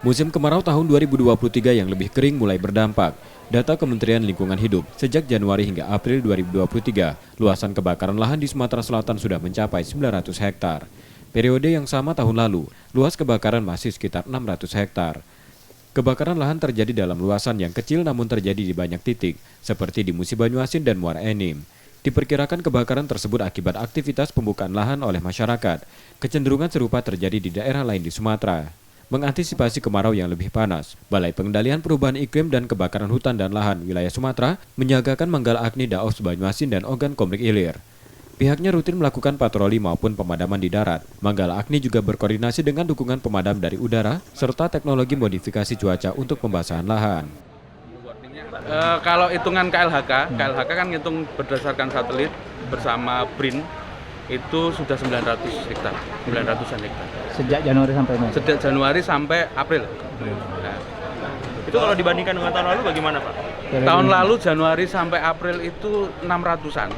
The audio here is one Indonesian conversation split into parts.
Musim kemarau tahun 2023 yang lebih kering mulai berdampak. Data Kementerian Lingkungan Hidup, sejak Januari hingga April 2023, luasan kebakaran lahan di Sumatera Selatan sudah mencapai 900 hektar. Periode yang sama tahun lalu, luas kebakaran masih sekitar 600 hektar. Kebakaran lahan terjadi dalam luasan yang kecil namun terjadi di banyak titik, seperti di Musi Banyuasin dan Muara Enim. Diperkirakan kebakaran tersebut akibat aktivitas pembukaan lahan oleh masyarakat. Kecenderungan serupa terjadi di daerah lain di Sumatera. Mengantisipasi kemarau yang lebih panas, Balai Pengendalian Perubahan Iklim dan Kebakaran Hutan dan Lahan wilayah Sumatera menyiagakan Manggala Agni Daob Banyuasin dan Ogan Komering Ilir. Pihaknya rutin melakukan patroli maupun pemadaman di darat. Manggala Agni juga berkoordinasi dengan dukungan pemadam dari udara serta teknologi modifikasi cuaca untuk pembasahan lahan. Kalau hitungan KLHK kan ngitung berdasarkan satelit bersama BRIN itu sudah 900 hektar, 900-an hektar. Sejak Januari sampai Mei? Sejak Januari sampai April. Nah, itu kalau dibandingkan dengan tahun lalu bagaimana Pak? Tahun lalu Januari sampai April itu 600-an,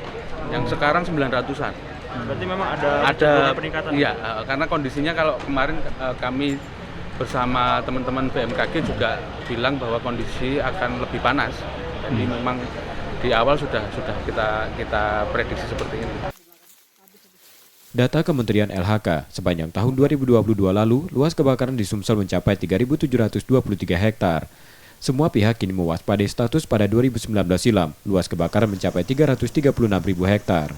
yang sekarang 900-an. Berarti memang ada peningkatan? Iya, karena kondisinya kalau kemarin kami bersama teman-teman BMKG juga bilang bahwa kondisi akan lebih panas. Jadi memang di awal sudah kita prediksi seperti ini. Data Kementerian LHK, sepanjang tahun 2022 lalu, luas kebakaran di Sumsel mencapai 3.723 hektar. Semua pihak kini mewaspadai status pada 2019 silam, luas kebakaran mencapai 336.000 hektar.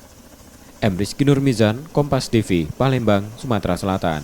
M. Rizky Nurmizan, Kompas TV, Palembang, Sumatera Selatan.